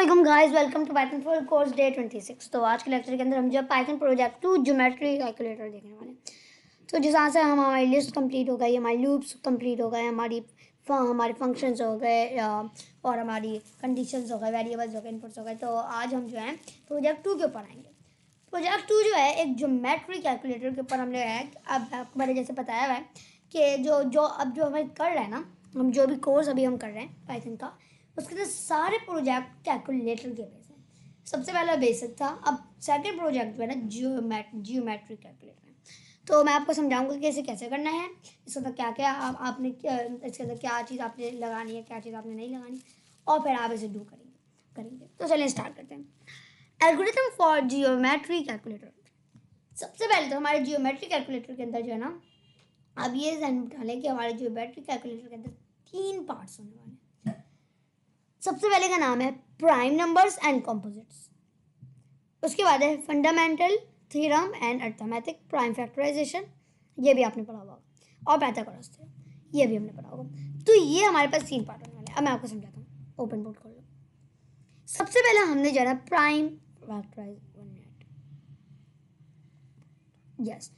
अस्सलाम guys, welcome to Python for course day 26। तो आज के लेक्चर के अंदर हम जो पाइथन प्रोजेक्ट 2 ज्योमेट्री कैलकुलेटर देखने वाले हैं। तो जिस तरह से हमारी लिस्ट कंप्लीट हो गई, हमारी लूप्स कंप्लीट हो गए, हमारे फंक्शंस हो गए और हमारी कंडीशंस हो गए, वेरिएबल्स हो गए, इनपुट्स हो गए। तो आज हम जो है प्रोजेक्ट 2 के ऊपर आएंगे। प्रोजेक्ट 2 जो है एक ज्योमेट्री कैलकुलेटर के ऊपर हमने है। अब आपको मैंने जैसे बताया हुआ है कि जो हमें कर रहे हैं ना, हम जो भी कोर्स अभी हम कर रहे हैं पाइथन का, उसके अंदर सारे प्रोजेक्ट कैलकुलेटर के बेस हैं। सबसे पहला बेसिक था, अब सेकंड प्रोजेक्ट जो है ना जियोमेट्रिक कैलकुलेटर है। तो मैं आपको समझाऊंगा कि इसे कैसे करना है, इसके अंदर क्या क्या आपने इसके अंदर क्या चीज़ आपने लगानी है, क्या चीज़ आपने नहीं लगानी, और फिर आप इसे डू करेंगे। तो चलिए स्टार्ट करते हैं। Algorithm for geometry calculator. सबसे पहले तो हमारे जियोमेट्री कैलकुलेटर के अंदर जो है ना, अब ये ध्यान डालें कि हमारे जियोमेट्री कैलकुलेटर के अंदर 3 पार्ट्स होने वाले हैं। सबसे पहले का नाम है प्राइम नंबर्स एंड कंपोजिट्स। उसके बाद है fundamental theorem and arithmetic prime factorization, ये भी आपने पढ़ा होगा, और पाइथागोरस थ्योरम, ये भी हमने पढ़ा होगा। तो ये हमारे पास 3 पार्ट होने वाले हैं। अब मैं आपको समझाता हूँ, ओपन बोर्ड खोल लो। सबसे पहले हमने जाना प्राइम फैक्टराइज, यस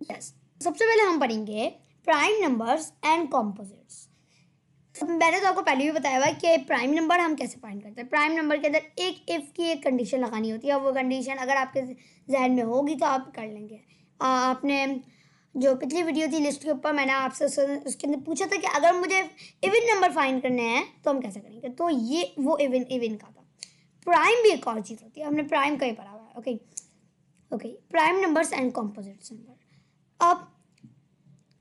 यस सबसे पहले हम पढ़ेंगे प्राइम नंबर्स एंड कॉम्पोजिट्स। मैंने तो आपको पहले भी बताया हुआ है कि प्राइम नंबर हम कैसे फाइंड करते हैं। प्राइम नंबर के अंदर एक इफ़ की एक कंडीशन लगानी होती है, और वो कंडीशन अगर आपके जहन में होगी तो आप कर लेंगे। आपने जो पिछली वीडियो थी लिस्ट के ऊपर, मैंने आपसे उसके अंदर पूछा था कि अगर मुझे इवन नंबर फाइंड करने हैं तो हम कैसे करेंगे। तो ये वो इवन का था। प्राइम भी एक और चीज़ होती है, हमने प्राइम का ही पढ़ा हुआ है। Okay prime numbers and composites number. अब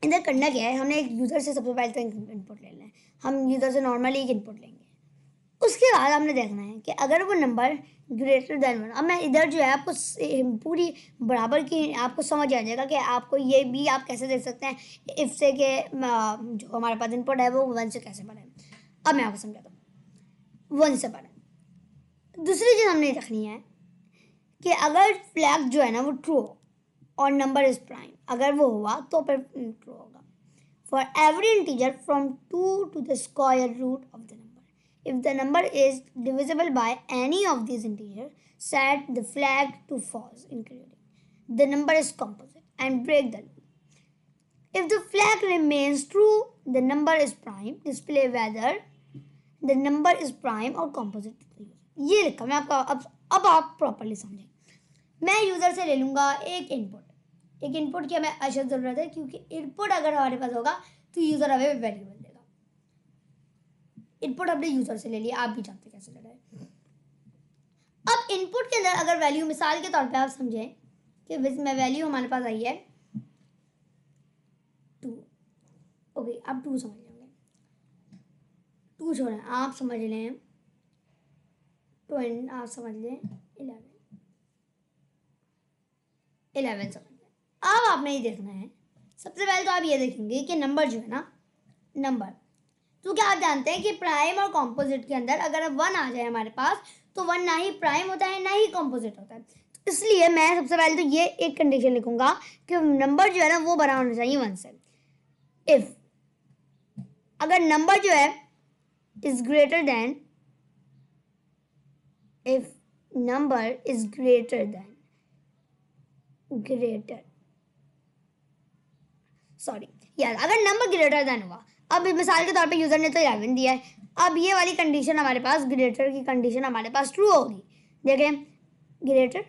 इधर करना क्या है, हमने एक यूज़र से सबसे पहले तो इनपुट ले लेना है। हम यूज़र से नॉर्मली एक इनपुट लेंगे, उसके बाद हमने देखना है कि अगर वो नंबर ग्रेटर देन 1। अब मैं इधर जो है आपको पूरी बराबर की आपको समझ आ जाएगा कि आपको ये भी आप कैसे देख सकते हैं इफ से कि जो हमारे पास इनपुट है वो 1 से कैसे बढ़े। अब मैं आपको समझाता हूँ 1 से बढ़े। दूसरी चीज़ हमने रखनी है कि अगर फ्लैग जो है ना वो ट्रू हो और नंबर इज प्राइम, अगर वो हुआ तो फिर ट्रू होगा। For every integer from 2 to the square root of the number, if the number is divisible by any of these integers, set the flag to false, including the number is composite, and break the loop. If the flag remains true, the number is prime. Display whether the number is prime or composite. ये लिखा मैं आपको अब आप properly समझें। मैं user से ले लूँगा एक इनपुट की हमें अशद ज़रूरत है, क्योंकि इनपुट अगर हमारे पास होगा तो यूज़र हमें वेरिएबल देगा। इनपुट हमने यूज़र से ले लिया, आप भी जानते कैसे ले रहे हैं। अब इनपुट के अंदर अगर वैल्यू, मिसाल के तौर पे आप समझें कि मैं वैल्यू हमारे पास आई है 2। ओके अब 2 समझ लेंगे, 2 छोड़ें, आप समझ लें 20, आप समझ लें 11 समझ लें। अब आपने ये देखना है, सबसे पहले तो आप ये देखेंगे कि नंबर जो है ना, नंबर तो क्या आप जानते हैं कि प्राइम और कॉम्पोजिट के अंदर अगर 1 आ जाए हमारे पास तो 1 ना ही प्राइम होता है ना ही कॉम्पोजिट होता है। तो इसलिए मैं सबसे पहले तो ये एक कंडीशन लिखूंगा कि नंबर जो है ना वो बड़ा होना चाहिए 1 से। इफ अगर नंबर जो है is greater than, if number is greater अगर नंबर ग्रेटर देन हुआ, अब मिसाल के तौर पे यूजर ने तो 11 दिया है, अब ये वाली कंडीशन हमारे पास, ग्रेटर की कंडीशन हमारे पास ट्रू होगी। देखें ग्रेटर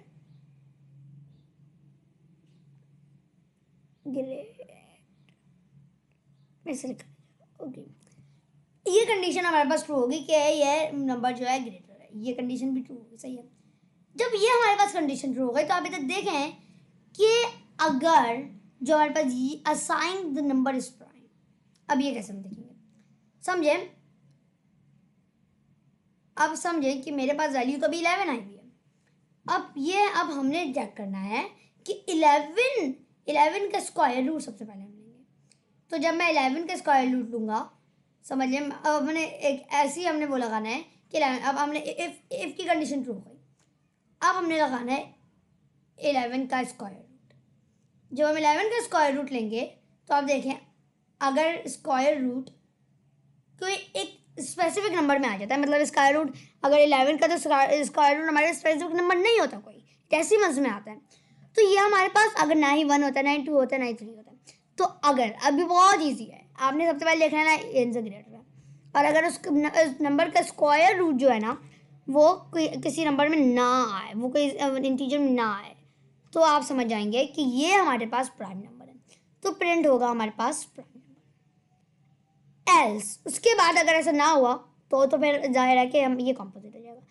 ओके, ये कंडीशन हमारे पास ट्रू होगी कि ये नंबर जो है ग्रेटर है, ये कंडीशन भी ट्रू होगी। सही है। जब ये हमारे पास कंडीशन ट्रू हो गई तो आप इधर देखें कि अगर जो हमारे पास assign the number is prime, अब ये कैसे हम देखेंगे, समझें। अब समझें कि मेरे पास वैल्यू तो अभी 11 आई हुई है। अब हमने चेक करना है कि 11 का स्क्वायर रूट सबसे पहले हम लेंगे। तो जब मैं 11 का स्क्वायर रूट लूँगा, समझिए अब हमने एक ऐसी हमने वो लगाना है कि 11, अब हमने इफ की कंडीशन ट्रू हो गई, अब हमने लगाना है 11 का स्क्वायर रूट। जब हम 11 का स्क्वायर रूट लेंगे तो आप देखें अगर स्क्वायर रूट कोई एक स्पेसिफिक नंबर में आ जाता है, मतलब स्क्वायर रूट अगर 11 का तो स्क्वायर रूट हमारे स्पेसिफिक नंबर नहीं होता, कोई डेसिमल्स में आता है। तो ये हमारे पास अगर ना ही 1 होता है, ना ही 2 होता है, ना ही 3 होता है। तो अगर अभी बहुत ईजी है, आपने सबसे पहले लिखना है ना n से ग्रेटर है, और अगर उस नंबर का स्क्वायर रूट जो है ना वो कोई किसी नंबर में ना आए, वो कोई इंटीजर में ना आए, तो आप समझ जाएंगे कि ये हमारे पास प्राइम नंबर है। तो प्रिंट होगा हमारे पास प्राइम नंबर। एल्स उसके बाद अगर ऐसा ना हुआ तो फिर जाहिर है कि हम ये कॉम्पोजिट हो जाएगा।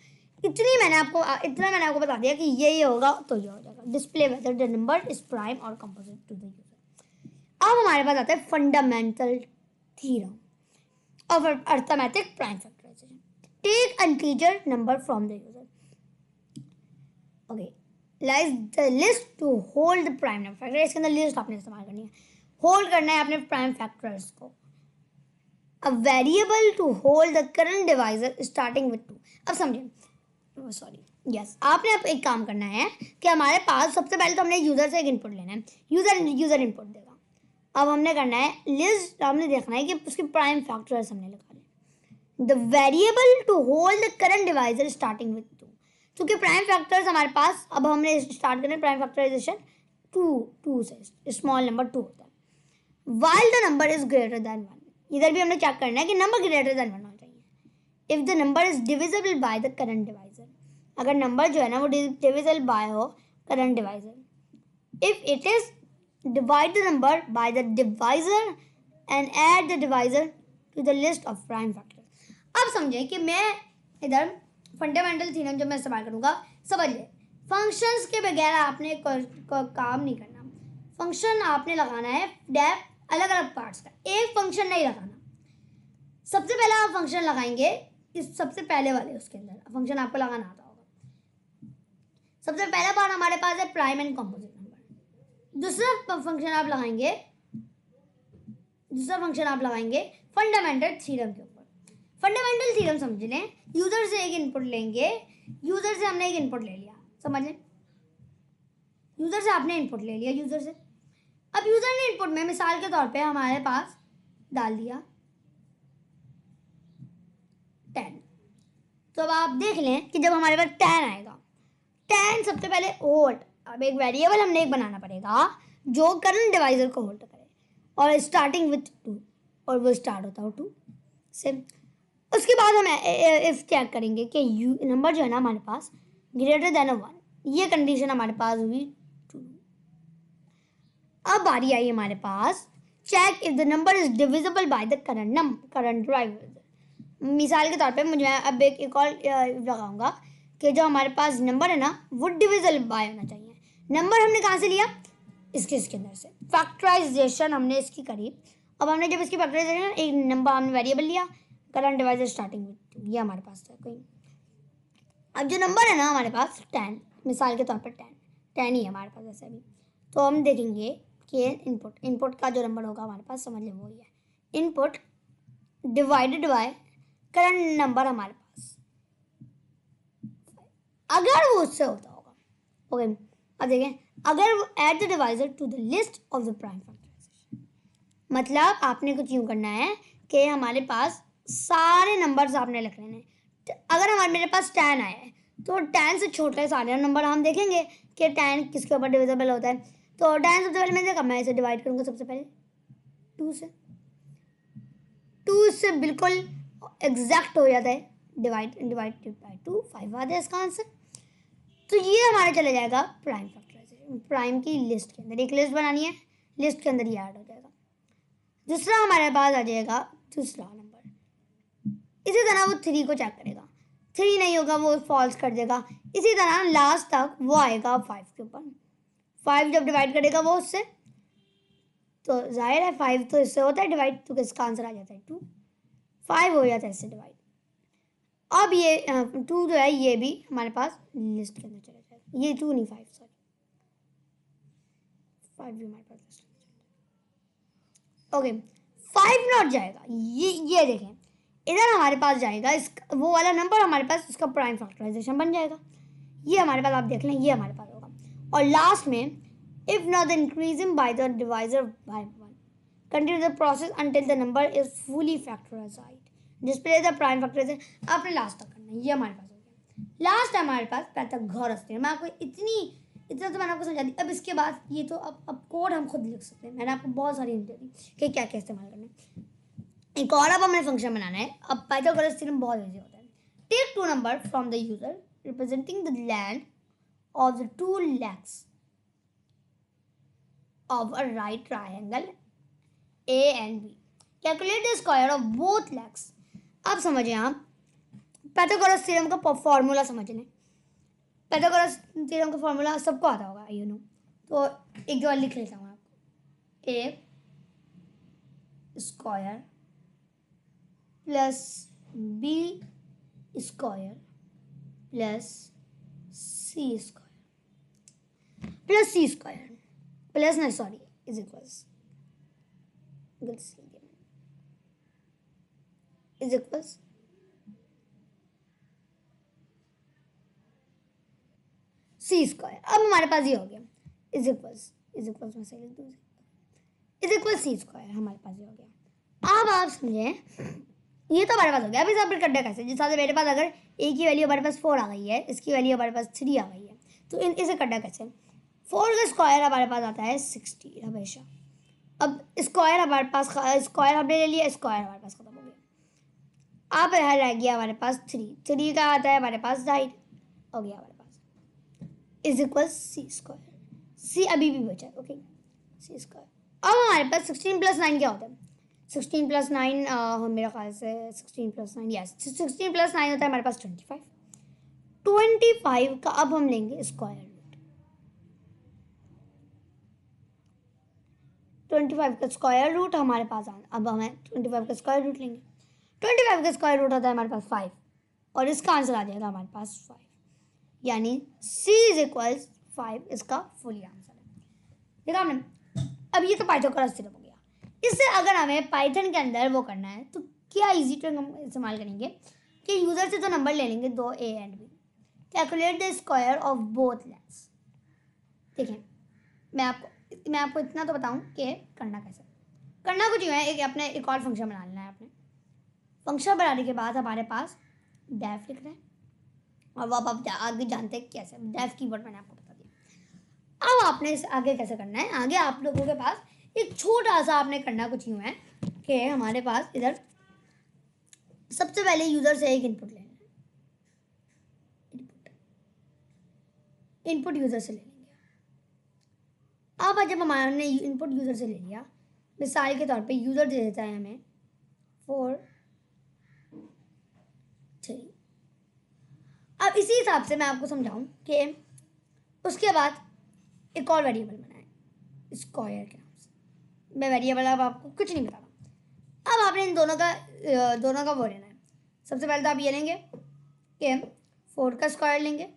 इतना मैंने आपको बता दिया कि ये होगा तो ये हो जाएगा। Display whether the number is prime और कॉम्पोजिट टू द यूजर। अब हमारे पास आता है fundamental theorem of arithmetic prime factorization. Take an integer number from the user. Okay. Lies the list to hold the prime number factor. इसके अंदर list आपने इस्तेमाल करनी है, होल्ड करना है आपने प्राइम फैक्टर्स को। A variable to hold the current divisor starting with 2. अब समझिए, सॉरी यस, आपने अब एक काम करना है कि हमारे पास सबसे पहले तो हमने यूजर से एक इनपुट लेना है, यूजर इनपुट देगा। अब हमने करना है लिस्ट, हमने देखना है कि उसके प्राइम फैक्टर्स हमने निकाले। The variable to hold the current divisor starting with 2, क्योंकि प्राइम फैक्टर्स हमारे पास अब हमने स्टार्ट करना है प्राइम फैक्टराइजेशन 2 से, स्मॉल नंबर 2 होता है। While the number is greater than 1, इधर भी हमने चेक करना है कि नंबर ग्रेटर देन 1 होना चाहिए। If the number is divisible by the current divisor, अगर नंबर जो है ना वो डिविजिबल बाय हो current divisor. If it is divide the number by the divisor and add the divisor to the list of prime factors। अब समझें कि मैं इधर फंडामेंटल थ्योरम जब मैं इस्तेमाल करूँगा, समझिए फंक्शंस के बगैर आपने काम नहीं करना। फंक्शन आपने लगाना है अलग अलग पार्ट्स का, एक फंक्शन नहीं लगाना। सबसे पहले आप फंक्शन लगाएंगे इस सबसे पहले वाले, उसके अंदर फंक्शन आपको लगाना आता होगा। सबसे पहला पार्ट हमारे पास है प्राइम एंड कॉम्पोजिट नंबर। दूसरा फंक्शन आप लगाएंगे फंडामेंटल थ्योरम के ऊपर। फंडामेंटल थ्योरम समझ लें, यूजर से एक इनपुट लेंगे, यूजर से हमने एक इनपुट ले लिया, समझ लें यूजर से आपने इनपुट ले लिया यूजर से। अब यूजर ने इनपुट में मिसाल के तौर पे हमारे पास डाल दिया 10। तो अब आप देख लें कि जब हमारे पास 10 आएगा, 10 सबसे पहले होल्ड, अब एक वेरिएबल हमने एक बनाना पड़ेगा जो करंट डिवाइजर को होल्ड करे, और स्टार्टिंग विथ 2, और वो स्टार्ट होता हो 2 से। उसके बाद हम इफ चेक करेंगे कि नंबर जो है ना हमारे पास ग्रेटर देन 1, ये कंडीशन हमारे पास हुई 2। अब बारी आई हमारे पास check if the number is divisible by the current divisor. मिसाल के तौर पे मुझे अब एक और लगाऊंगा कि जो हमारे पास नंबर है ना वो डिविजिबल बाय होना चाहिए। नंबर हमने कहाँ से लिया, इसके अंदर से फैक्टराइजेशन हमने इसकी करी। अब हमने जब इसकी फैक्टराइजेशन, एक नंबर हमने वेरिएबल लिया करंट डिवाइजर स्टार्टिंग विद, ये हमारे पास था कोई। अब जो नंबर है ना हमारे पास 10, मिसाल के तौर पर 10 ही है हमारे पास ऐसे भी। तो हम देखेंगे कि इनपुट का जो नंबर होगा हमारे पास, समझ लें वही है input divided by current number हमारे पास, अगर वो उससे होता होगा। ओके, अब देखें अगर वो add the divisor to the list of the prime factorization, मतलब आपने कुछ यूँ करना है कि हमारे पास सारे नंबर्स आपने लिख लेने। अगर हमारे मेरे पास 10 आया है तो 10 से छोटे सारे नंबर हम देखेंगे कि 10 किसके ऊपर डिविजिबल होता है। तो 10 सबसे पहले मैं देखा, मैं इसे डिवाइड करूँगा सबसे पहले 2 से बिल्कुल एग्जैक्ट हो जाता है, डिवाइड बाय 2, 5 आ जाए इसका आंसर। तो ये हमारा चला जाएगा प्राइम फैक्टराइजेशन, प्राइम की लिस्ट के अंदर। एक लिस्ट बनानी है, लिस्ट के अंदर ये ऐड हो जाएगा। दूसरा हमारे पास आ जाएगा दूसरा नंबर, इसी तरह वो 3 को चेक करेगा, 3 नहीं होगा वो फॉल्स कर देगा। इसी तरह लास्ट तक वो आएगा 5 के ऊपर। 5 जब डिवाइड करेगा वो उससे, तो जाहिर है 5 तो इससे होता है डिवाइड, तो इसका आंसर आ जाता है 2, 5 हो जाता है इससे डिवाइड। अब ये 2 जो है ये भी हमारे पास लिस्ट के अंदर चला जाएगा, ये 2 नहीं 5, सॉरी 5 भी हमारे पास लिस्ट में चला। ओके, 5 नॉट जाएगा, ये देखें इधर हमारे पास जाएगा इस वो वाला नंबर हमारे पास, उसका प्राइम फैक्टराइजेशन बन जाएगा। ये हमारे पास आप देख लें, ये हमारे पास होगा। और लास्ट में if not increasing by the divisor by 1, continue the process until the number is fully factorized. Display the prime factorization, आपने लास्ट तक करना है, ये हमारे पास हो गया। लास्ट है हमारे पास पाइथागोरस थ्योरम। मैं आपको इतना तो मैंने आपको समझा दी। अब इसके बाद ये तो अब कोड हम खुद लिख सकते हैं, मैंने आपको बहुत सारी हिंट दे दी कि क्या क्या इस्तेमाल करना है। एक और अब हमें फंक्शन बनाना है। अब पाइथागोरस थ्योरम बहुत ईजी होता है। Take 2 number from the user representing the length of the 2 legs of a right triangle A and B. Calculate the square of both legs. अब समझिए आप पाइथागोरस थ्योरम का फॉर्मूला समझ लें। पाइथागोरस थ्योरम का फॉर्मूला सबको आता होगा, यू नो। तो एक दो बार लिख लेता हूँ आपको। A square plus B square plus C square plus C square plus नहीं sorry is equals is equals C square. अब हमारे पास ये हो गया इज इक्वल्स मैं सही लिख दूँ, इज इक्वल सी स्क्वायर हमारे पास ये हो गया। अब आप समझे ये तो हमारे पास हो गया। अब इसे अपडेट करना कैसे? जिस से मेरे पास अगर ए की वैल्यू हमारे पास 4 आ गई है, इसकी वैल्यू हमारे पास 3 आ गई है, तो इसे करना कैसे? 4 का स्क्वायर हमारे पास आता है 60 हमेशा। अब स्क्वायर हमारे पास स्क्वायर हमने ले लिया, स्क्वायर हमारे पास खत्म हो गया। अब रह गया हमारे पास 3 का आता है हमारे पास 2.5 हो गया हमारे पास इज इक्वल सी स्क्वायर। सी अभी भी बचा है, ओके सी स्क्वायर। अब हमारे पास 16 प्लस 9 क्या होता है? 16 प्लस 9 मेरा ख्याल से 16 प्लस 9 यस 16 प्लस 9 होता है हमारे पास 25। 25 का अब हम लेंगे स्क्वायर रूट। 25 का स्क्वायर रूट हमारे पास अब हमें 25 का स्क्वायर रूट लेंगे। 25 का स्क्वायर रूट होता है हमारे पास 5 और इसका आंसर आ जाएगा हमारे पास 5, यानी c इज इक्वल 5 इसका फुल आंसर है। देखा हमने। अब ये तो पाइथागोरस थ्योरम हो गया। इससे अगर हमें पाइथन के अंदर वो करना है तो क्या इजी ट्रिक हम इस्तेमाल करेंगे कि यूजर से तो नंबर ले लेंगे 2 a and b। Calculate the square of both legs. देखें मैं आपको इतना तो बताऊं कि करना कैसे। करना कुछ यूँ है, एक और फंक्शन बना लेना है आपने। फंक्शन बनाने के बाद हमारे पास डेफ लिख रहे हैं और वो आप आगे जानते हैं कैसे। डेफ कीवर्ड मैंने आपको बता दिया। अब आपने इस आगे कैसे करना है, आगे आप लोगों के पास एक छोटा सा आपने करना कुछ यूँ है कि हमारे पास इधर सबसे पहले यूजर से एक इनपुट लेना है। इनपुट यूजर से ले लेंगे। अब जब हमारे इनपुट यूजर से ले लिया, मिसाल के तौर पे यूजर दे देता है हमें 4 3। अब इसी हिसाब से मैं आपको समझाऊं कि उसके बाद एक और वेरिएबल बनाए स्क्वायर के नाम से। मैं वेरिएबल अब आपको कुछ नहीं बता रहा। अब आपने इन दोनों का वो लेना है। सबसे पहले तो आप ये लेंगे कि 4 का स्क्वायर लेंगे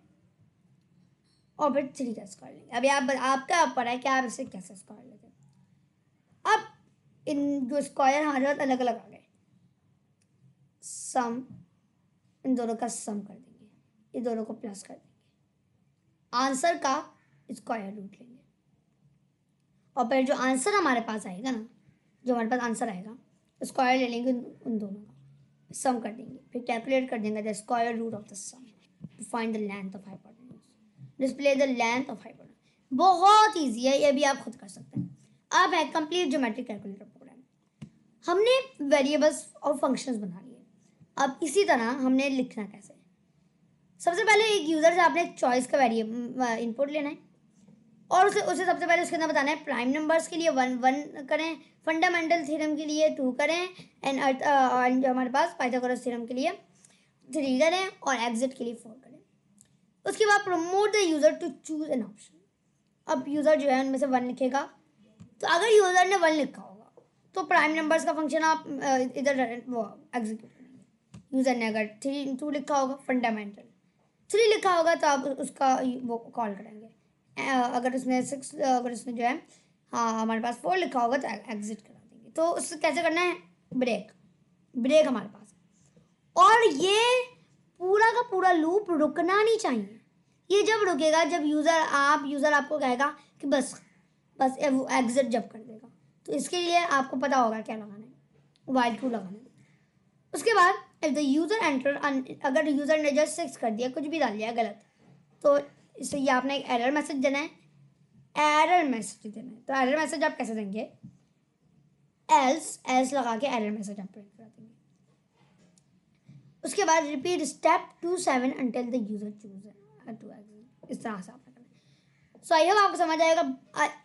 और फिर 3 का स्क्वायर लेंगे। अभी आपका ऊपर है कि आप इसे कैसे स्क्वायर लेते हैं। अब इन जो स्क्वायर हमारे पास अलग अलग आ गए, सम इन दोनों का सम कर देंगे, इन दोनों को प्लस कर देंगे, आंसर का स्क्वायर रूट लेंगे और फिर जो आंसर हमारे पास आएगा ना, जो हमारे पास आंसर आएगा स्क्वायर ले लेंगे उन दोनों का, सम कर देंगे, फिर कैलकुलेट कर देंगे the square root of the sum to find the length of hypotenuse, display the length of hypotenuse. बहुत ईजी है, ये भी आप खुद कर सकते हैं। अब है कंप्लीट ज्योमेट्रिक कैलकुलेटर प्रोग्राम। हमने वेरिएबल्स और फंक्शंस बना लिए। अब इसी तरह हमने लिखना कैसे। सबसे पहले एक यूजर से आपने एक चॉइस का वेरिएबल इनपुट लेना है और उसे सबसे पहले उसके अंदर बताना है प्राइम नंबर्स के लिए 1 करें, फंडामेंटल थ्योरम के लिए 2 करें एंड जो हमारे पास पाइथागोरस थ्योरम के लिए 3 करें और एग्जिट के लिए 4 करें। उसके बाद promote the user to choose an option. अब यूजर जो है उनमें से 1 लिखेगा, तो अगर यूजर ने 1 लिखा होगा तो प्राइम नंबर्स का फंक्शन आप इधर वो एग्जीक्यूट करेंगे। यूजर ने अगर 2 लिखा होगा, फंडामेंटल 3 लिखा होगा तो आप उसका वो कॉल करेंगे। अगर उसने जो है हाँ हमारे पास 4 लिखा होगा तो एग्जिट करा देंगे। तो उससे कैसे करना है, ब्रेक हमारे पास। और ये पूरा का पूरा लूप रुकना नहीं चाहिए। ये जब रुकेगा जब यूज़र आपको कहेगा कि बस वो एग्जिट जब कर देगा। तो इसके लिए आपको पता होगा क्या लगाना है, वाइल ट्रू लगाना है। उसके बाद इफ द यूज़र एंटर, अगर यूज़र ने जस्ट 6 कर दिया, कुछ भी डाल दिया गलत, तो इससे ये आपने एक एरर मैसेज देना है। एरर मैसेज देना है, तो एरर मैसेज आप कैसे देंगे, एल्स लगा के एरर मैसेज आप प्रिंट करा देंगे। उसके बाद repeat step 27 until the user choose to exit, इस तरह से आपने करना है। सो आई होप आपको समझ आएगा।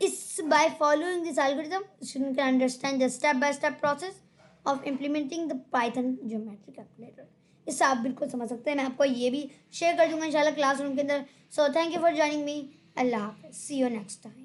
इस by following this algorithm student can understand the step by step process of implementing the Python geometry calculator. इससे आप बिल्कुल समझ सकते हैं। मैं आपको ये भी शेयर कर दूंगा इंशाल्लाह क्लासरूम के अंदर। So thank you for joining me. अल्लाह हाफिज़, सी यू नेक्स्ट टाइम।